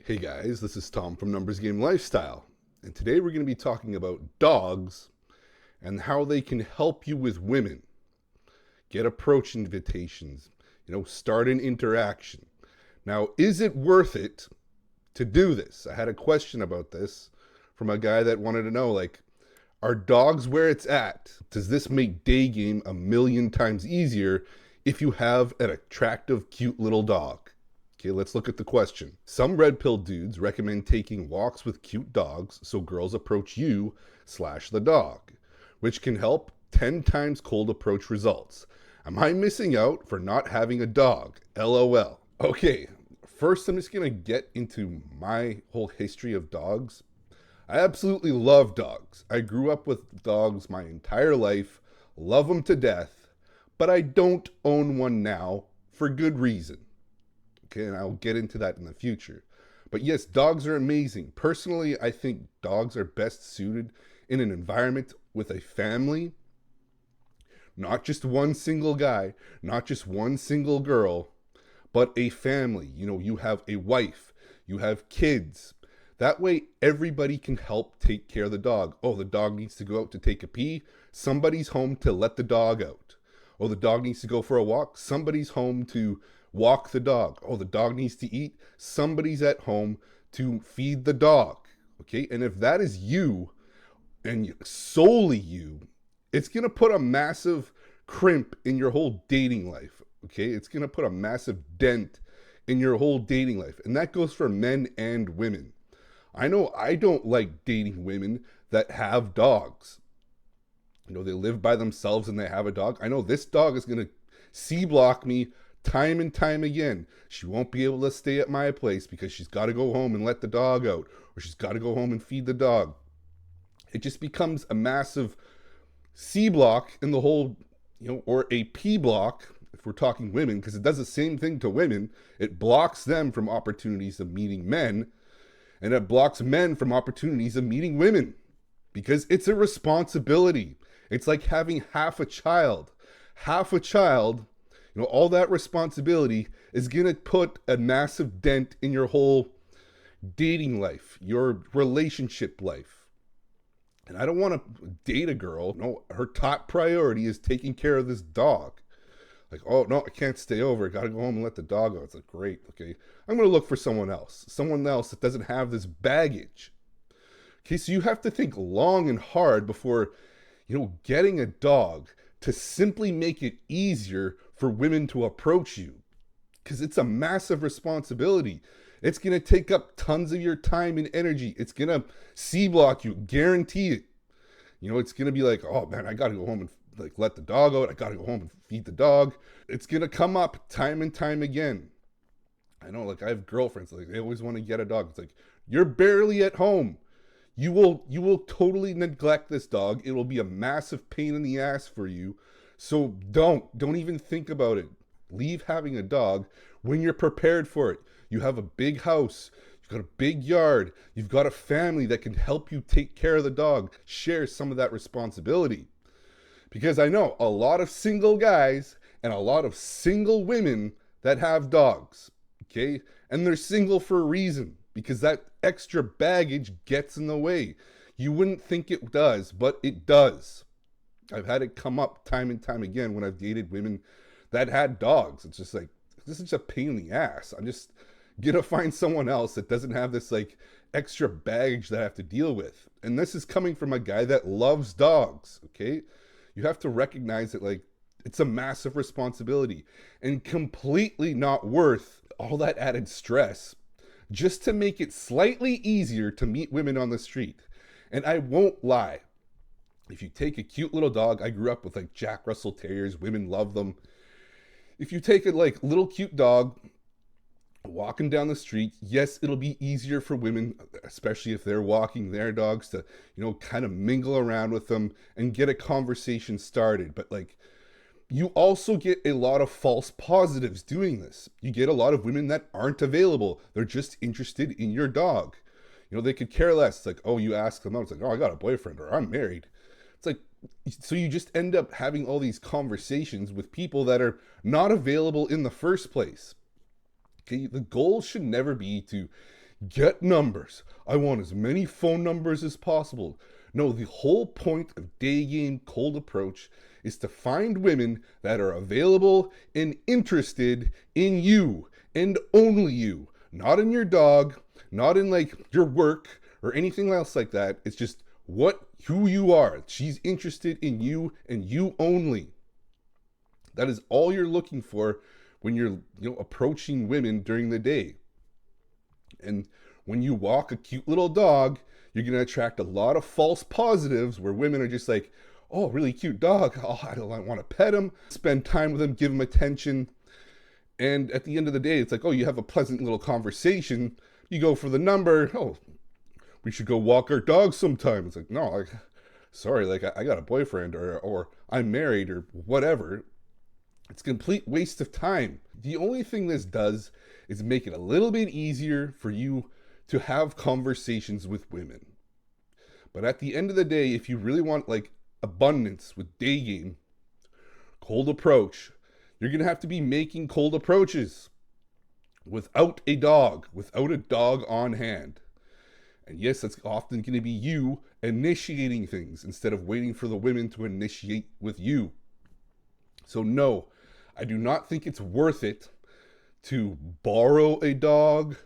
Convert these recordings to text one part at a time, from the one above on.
Hey guys, this is Tom from Numbers Game Lifestyle, and today we're going to be talking about dogs and how they can help you with women. Get approach invitations, start an interaction. Now, is it worth it to do this? I had a question about this from a guy that wanted to know, are dogs where it's at? Does this make Daygame a million times easier if you have an attractive, cute little dog? Okay, let's look at the question. Some red pill dudes recommend taking walks with cute dogs so girls approach you/the dog, which can help 10 times cold approach results. Am I missing out for not having a dog? LOL. Okay, first I'm just gonna get into my whole history of dogs. I absolutely love dogs. I grew up with dogs my entire life, love them to death, but I don't own one now for good reason. Okay, and I'll get into that in the future. But yes, dogs are amazing. Personally, I think dogs are best suited in an environment with a family. Not just one single guy, not just one single girl, but a family. You have a wife, you have kids. That way, everybody can help take care of the dog. Oh, the dog needs to go out to take a pee. Somebody's home to let the dog out. Oh, the dog needs to go for a walk. Somebody's home to walk the dog. Oh, the dog needs to eat. Somebody's at home to feed the dog. Okay, and if that is you, and solely you, it's going to put a massive crimp in your whole dating life. Okay, it's going to put a massive dent in your whole dating life. And that goes for men and women. I know I don't like dating women that have dogs. They live by themselves and they have a dog. I know this dog is going to C-block me time and time again. She won't be able to stay at my place because she's got to go home and let the dog out, or she's got to go home and feed the dog. It just becomes a massive C block in the whole, or a P block if we're talking women, because it does the same thing to women. It blocks them from opportunities of meeting men, and it blocks men from opportunities of meeting women because it's a responsibility. It's like having half a child. Half a child, all that responsibility is going to put a massive dent in your whole dating life, your relationship life. And I don't want to date a girl. No, her top priority is taking care of this dog. Like, oh, no, I can't stay over. I got to go home and let the dog out. It's like, great, okay. I'm going to look for someone else that doesn't have this baggage. Okay, so you have to think long and hard before, getting a dog to simply make it easier for women to approach you, because it's a massive responsibility. It's going to take up tons of your time and energy. It's going to C-block you, guarantee it. It's going to be like, oh man, I got to go home and let the dog out. I got to go home and feed the dog. It's going to come up time and time again. I know, I have girlfriends, they always want to get a dog. It's like, you're barely at home. You will totally neglect this dog. It will be a massive pain in the ass for you. So don't even think about it. Leave having a dog when you're prepared for it. You have a big house. You've got a big yard. You've got a family that can help you take care of the dog. Share some of that responsibility. Because I know a lot of single guys and a lot of single women that have dogs. Okay? And they're single for a reason. Because that extra baggage gets in the way. You wouldn't think it does, but it does. I've had it come up time and time again when I've dated women that had dogs. It's just like, this is just a pain in the ass. I'm just gonna find someone else that doesn't have this extra baggage that I have to deal with. And this is coming from a guy that loves dogs, okay? You have to recognize that it's a massive responsibility and completely not worth all that added stress just to make it slightly easier to meet women on the street. And I won't lie. If you take a cute little dog, I grew up with Jack Russell Terriers, women love them. If you take a little cute dog, walking down the street, yes, it'll be easier for women, especially if they're walking their dogs, to, kind of mingle around with them and get a conversation started. But you also get a lot of false positives doing this. You get a lot of women that aren't available. They're just interested in your dog. They could care less. It's like, oh, you ask them out. It's like, oh, I got a boyfriend, or I'm married. It's like, so you just end up having all these conversations with people that are not available in the first place. Okay, the goal should never be to get numbers. I want as many phone numbers as possible. No, the whole point of Daygame cold approach is to find women that are available and interested in you and only you, not in your dog, not in like your work or anything else like that. It's just who you are. She's interested in you and you only. That is all you're looking for when you're approaching women during the day. And when you walk a cute little dog, you're going to attract a lot of false positives where women are just like, oh, really cute dog. Oh, I don't want to pet him, spend time with him, give him attention. And at the end of the day, it's like, oh, you have a pleasant little conversation. You go for the number. Oh, we should go walk our dog sometime. It's like, no, sorry, like I got a boyfriend or I'm married or whatever. It's a complete waste of time. The only thing this does is make it a little bit easier for you to have conversations with women. But at the end of the day, if you really want like abundance with Daygame, cold approach, you're going to have to be making cold approaches without a dog on hand. And yes, that's often going to be you initiating things instead of waiting for the women to initiate with you. So no, I do not think it's worth it to borrow a dog,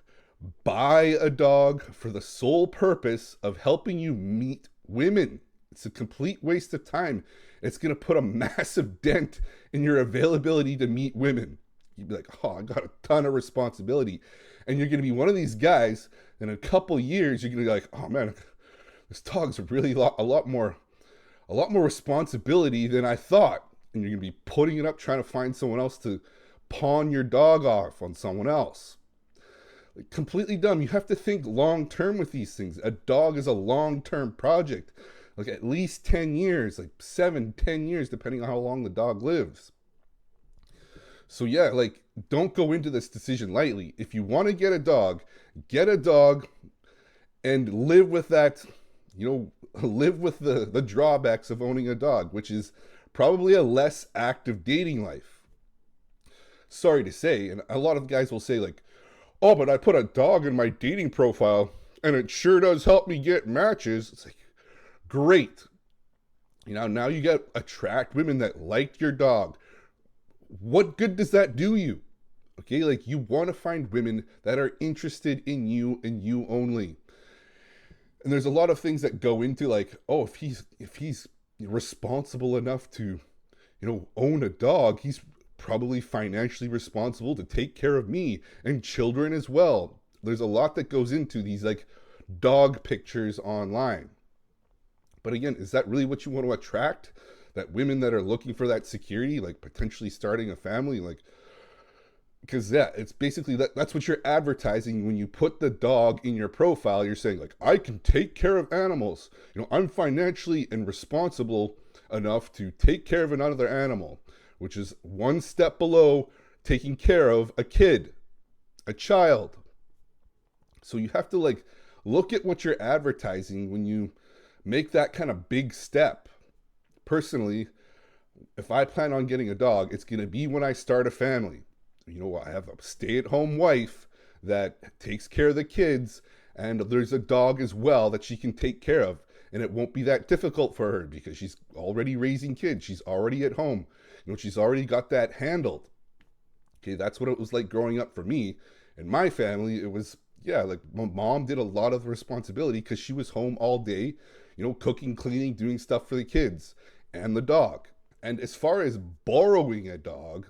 buy a dog for the sole purpose of helping you meet women. It's a complete waste of time. It's going to put a massive dent in your availability to meet women. You'd be like, oh, I got a ton of responsibility. And you're going to be one of these guys, in a couple years, you're going to be like, oh man, this dog's really a lot more responsibility than I thought. And you're going to be putting it up, trying to find someone else to pawn your dog off on someone else. Like, completely dumb. You have to think long-term with these things. A dog is a long-term project. Like at least 10 years, like 7-10 years, depending on how long the dog lives. So yeah, like don't go into this decision lightly. If you want to get a dog and live with that, live with the drawbacks of owning a dog, which is probably a less active dating life. Sorry to say, and a lot of guys will say like, oh, but I put a dog in my dating profile and it sure does help me get matches. It's like, great. Now you got attract women that like your dog. What good does that do you? Okay, like you want to find women that are interested in you and you only. And there's a lot of things that go into like, oh, if he's responsible enough to, own a dog, he's probably financially responsible to take care of me and children as well. There's a lot that goes into these like dog pictures online. But again, is that really what you want to attract? That women that are looking for that security, like potentially starting a family, like, because yeah, it's basically that's what you're advertising when you put the dog in your profile. You're saying like, I can take care of animals. I'm financially and responsible enough to take care of another animal, which is one step below taking care of a kid, a child. So you have to like look at what you're advertising when you make that kind of big step. Personally, if I plan on getting a dog, it's going to be when I start a family. I have a stay-at-home wife that takes care of the kids, and there's a dog as well that she can take care of. And it won't be that difficult for her because she's already raising kids. She's already at home. She's already got that handled. Okay, that's what it was like growing up for me. In my family, it was, yeah, like my mom did a lot of the responsibility because she was home all day, cooking, cleaning, doing stuff for the kids and the dog. And as far as borrowing a dog,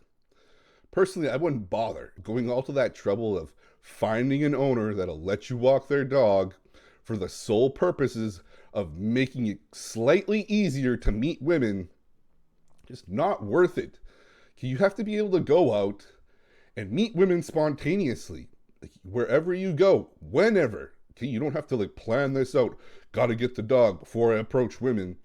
personally, I wouldn't bother going all to that trouble of finding an owner that'll let you walk their dog for the sole purposes of making it slightly easier to meet women. Just not worth it. You have to be able to go out and meet women spontaneously, like wherever you go, whenever. Okay, you don't have to like plan this out. Got to get the dog before I approach women.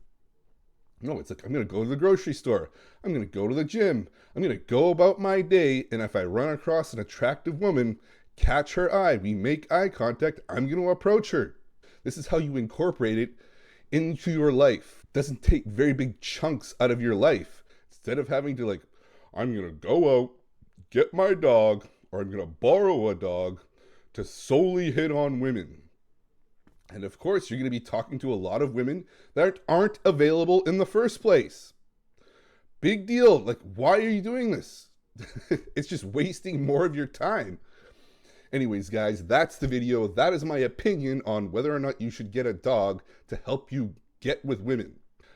No, it's like, I'm going to go to the grocery store. I'm going to go to the gym. I'm going to go about my day. And if I run across an attractive woman, catch her eye, we make eye contact, I'm going to approach her. This is how you incorporate it into your life. It doesn't take very big chunks out of your life. Instead of having to like, I'm going to go out, get my dog, or I'm going to borrow a dog to solely hit on women. And of course, you're going to be talking to a lot of women that aren't available in the first place. Big deal. Like, why are you doing this? It's just wasting more of your time. Anyways, guys, that's the video. That is my opinion on whether or not you should get a dog to help you get with women.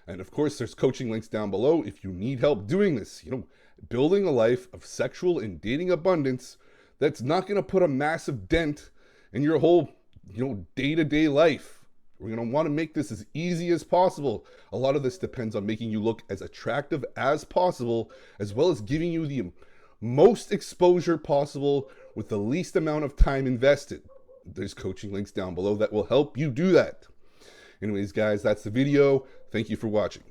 And of course, there's coaching links down below if you need help doing this. Building a life of sexual and dating abundance that's not going to put a massive dent in your whole, day-to-day life. We're going to want to make this as easy as possible. A lot of this depends on making you look as attractive as possible, as well as giving you the most exposure possible with the least amount of time invested. There's coaching links down below that will help you do that. Anyways, guys, that's the video. Thank you for watching.